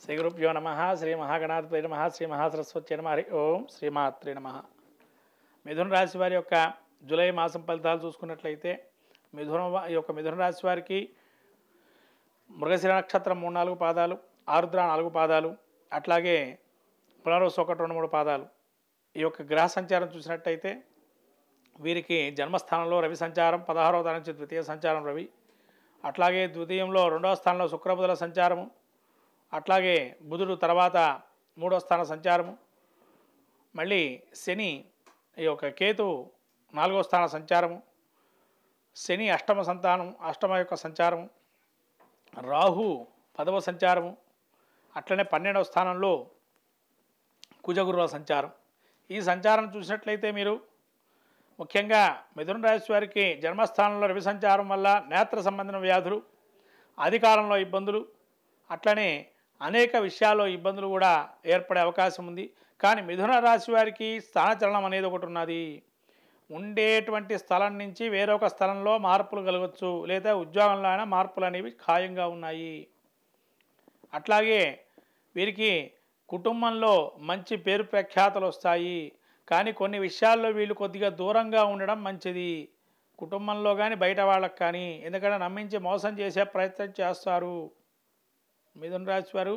శ్రీ గురుభ్యో నమ శ్రీ మహాగణాధిపతి నమ శ్రీ మహాసరస్వతి నమ హరి ఓం శ్రీమాత్రే నమ. మిథున రాశి వారి యొక్క జూలై మాసం ఫలితాలు చూసుకున్నట్లయితే మిథున రాశి వారికి మృగశిర నక్షత్రం 3-4 పాదాలు, ఆరుద్ర 4 పాదాలు, అట్లాగే పునర్వసు 1-2-3 పాదాలు. ఈ యొక్క గ్రహ సంచారం చూసినట్టయితే వీరికి జన్మస్థానంలో రవి సంచారం 16వ తారీఖు నుంచి ద్వితీయ సంచారం రవి, అట్లాగే ద్వితీయంలో 2వ స్థానంలో శుక్రబుధుల సంచారము, అట్లాగే బుధుడు తర్వాత 3వ స్థాన సంచారము, మళ్ళీ శని ఈ యొక్క కేతువు 4వ స్థాన సంచారము, శని అష్టమ యొక్క సంచారము, రాహు 10వ సంచారము, అట్లనే 12వ స్థానంలో కుజగురుల సంచారం. ఈ సంచారం చూసినట్లయితే మీరు ముఖ్యంగా మిథున రాశి వారికి జన్మస్థానంలో రవి సంచారం వల్ల నేత్ర సంబంధించిన వ్యాధులు, అధికారంలో ఇబ్బందులు, అట్లనే అనేక విషయాల్లో ఇబ్బందులు కూడా ఏర్పడే అవకాశం ఉంది. కానీ మిథున రాశి వారికి స్థానచలనం అనేది ఒకటి ఉన్నది. ఉండేటువంటి స్థలం నుంచి వేరొక స్థలంలో మార్పులు కలగవచ్చు, లేదా ఉద్యోగంలో అయినా మార్పులు అనేవి ఖాయంగా ఉన్నాయి. అట్లాగే వీరికి కుటుంబంలో మంచి పేరు ప్రఖ్యాతలు వస్తాయి. కానీ కొన్ని విషయాల్లో వీళ్ళు కొద్దిగా దూరంగా ఉండడం మంచిది, కుటుంబంలో కానీ బయట వాళ్ళకి కానీ. ఎందుకంటే నమ్మించి మోసం చేసే ప్రయత్నం చేస్తారు. మిథున రాశి వారు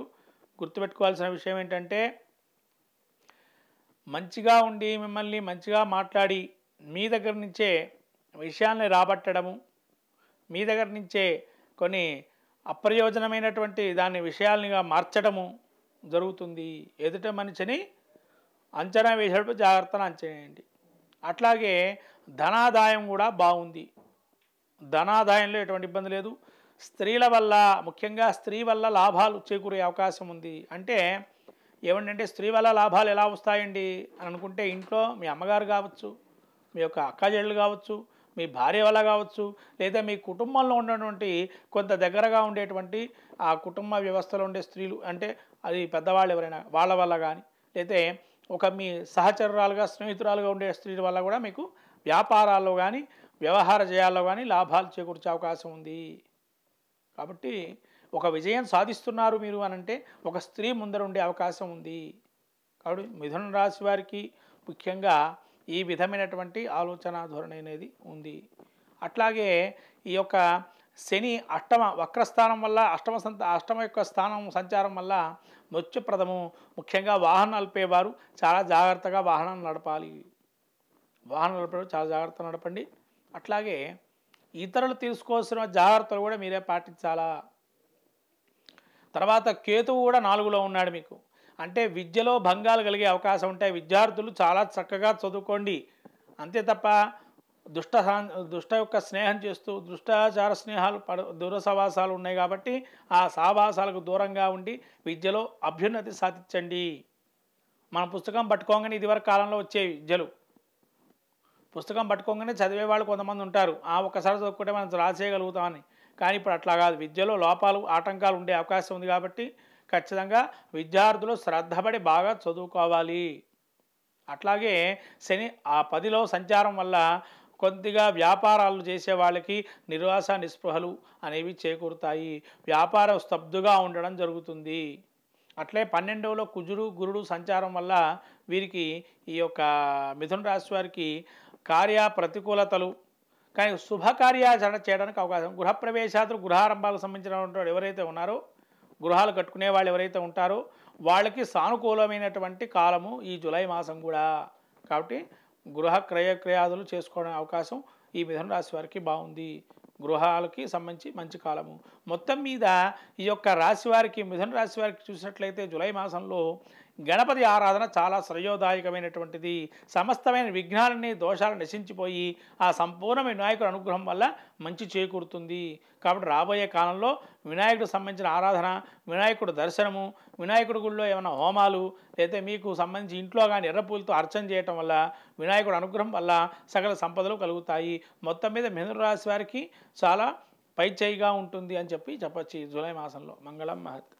గుర్తుపెట్టుకోవాల్సిన విషయం ఏంటంటే, మంచిగా ఉండి మిమ్మల్ని మంచిగా మాట్లాడి మీ దగ్గర నుంచే విషయాన్ని రాబట్టడము, మీ దగ్గర నుంచే కొన్ని అప్రయోజనమైనటువంటి దాని విషయాలుగా మార్చడము జరుగుతుంది. ఎదుట మనిషిని అంచనా వేసేటప్పుడు జాగ్రత్తగా అంచనేయండి. అట్లాగే ధనాదాయం కూడా బాగుంది, ధనాదాయంలో ఎటువంటి ఇబ్బంది లేదు. స్త్రీల వల్ల, ముఖ్యంగా స్త్రీ వల్ల లాభాలు చేకూరే అవకాశం ఉంది. అంటే ఏమంటే స్త్రీ వల్ల లాభాలు ఎలా వస్తాయండి అని అనుకుంటే, ఇంట్లో మీ అమ్మగారు కావచ్చు, మీ యొక్క అక్కచెల్లెలు కావచ్చు, మీ భార్య వల్ల కావచ్చు, లేదా మీ కుటుంబంలో ఉన్నటువంటి కొంత దగ్గరగా ఉండేటువంటి ఆ కుటుంబ వ్యవస్థలో ఉండే స్త్రీలు, అంటే అది పెద్దవాళ్ళు ఎవరైనా వాళ్ళ వల్ల కానీ, లేదా ఒక మీ సహచరురాలుగా స్నేహితురాలుగా ఉండే స్త్రీల వల్ల కూడా మీకు వ్యాపారాల్లో కానీ వ్యవహార జయాల్లో కానీ లాభాలు చేకూర్చే అవకాశం ఉంది. కాబట్టి ఒక విజయం సాధిస్తున్నారు మీరు అనంటే ఒక స్త్రీ ముందర ఉండే అవకాశం ఉంది. కాబట్టి మిథున రాశి వారికి ముఖ్యంగా ఈ విధమైనటువంటి ఆలోచన ధోరణి అనేది ఉంది. అట్లాగే ఈ యొక్క శని వక్రస్థానం వల్ల అష్టమ యొక్క స్థానం సంచారం వల్ల మృత్యుప్రదము. ముఖ్యంగా వాహనం నడిపేవారు చాలా జాగ్రత్తగా వాహనం నడపాలి. వాహనం నడిపేవారు చాలా జాగ్రత్తగా నడపండి. అట్లాగే ఇతరులు తీసుకోవాల్సిన జాగ్రత్తలు కూడా మీరే పాటించాలా. తర్వాత కేతువు కూడా 4లో ఉన్నాడు మీకు, అంటే విద్యలో భంగాలు కలిగే అవకాశం ఉంటాయి. విద్యార్థులు చాలా చక్కగా చదువుకోండి, అంతే తప్ప దుష్ట యొక్క స్నేహం చేస్తూ దుష్టాచార స్నేహాలు దూర సవాసాలు ఉన్నాయి. కాబట్టి ఆ సావాసాలకు దూరంగా ఉండి విద్యలో అభ్యున్నతి సాధించండి. మన పుస్తకం పట్టుకోగానే ఇదివరకు కాలంలో వచ్చే విద్యలు, పుస్తకం పట్టుకోగానే చదివేవాళ్ళు కొంతమంది ఉంటారు, ఒక్కసారి చదువుకుంటే మనం రాసేయగలుగుతామని. కానీ ఇప్పుడు అట్లా కాదు, విద్యలో లోపాలు ఆటంకాలు ఉండే అవకాశం ఉంది. కాబట్టి ఖచ్చితంగా విద్యార్థులు శ్రద్ధపడి బాగా చదువుకోవాలి. అట్లాగే శని 10లో సంచారం వల్ల కొద్దిగా వ్యాపారాలు చేసే వాళ్ళకి నిరాశ నిస్పృహలు అనేవి చేకూరుతాయి, వ్యాపారం స్తబ్దుగా ఉండడం జరుగుతుంది. అట్లే 12లో గురుడు సంచారం వల్ల వీరికి ఈ యొక్క మిథున రాశి వారికి ప్రతికూలతలు, కానీ శుభకార్యాచరణ చేయడానికి అవకాశం. గృహప్రవేశాలు, గృహారంభాలకు సంబంధించినటువంటి ఎవరైతే ఉన్నారో, గృహాలు కట్టుకునే వాళ్ళు ఎవరైతే ఉంటారో వాళ్ళకి సానుకూలమైనటువంటి కాలము ఈ జూలై మాసం కూడా. కాబట్టి గృహ క్రయాదులు చేసుకోవడం అవకాశం ఈ మిథున రాశి వారికి బాగుంది. గృహాలకి సంబంధించి మంచి కాలము. మొత్తం మీద ఈ యొక్క రాశి వారికి, మిథున రాశి వారికి చూసినట్లయితే జూలై మాసంలో గణపతి ఆరాధన చాలా శ్రేయోదాయకమైనటువంటిది. సమస్తమైన విఘ్నాలని, దోషాలు నశించిపోయి ఆ సంపూర్ణ వినాయకుడి అనుగ్రహం వల్ల మంచి చేకూరుతుంది. కాబట్టి రాబోయే కాలంలో వినాయకుడికి సంబంధించిన ఆరాధన, వినాయకుడి దర్శనము, వినాయకుడి గుడిలో ఏమైనా హోమాలు, లేదా మీకు సంబంధించి ఇంట్లో కానీ ఎర్రపూలతో అర్చన చేయటం వల్ల వినాయకుడి అనుగ్రహం వల్ల సకల సంపదలు కలుగుతాయి. మొత్తం మీద మిథున రాశి వారికి చాలా పైచేయిగా ఉంటుంది అని చెప్పొచ్చు ఈ జూలై మాసంలో. మంగళం మహత్.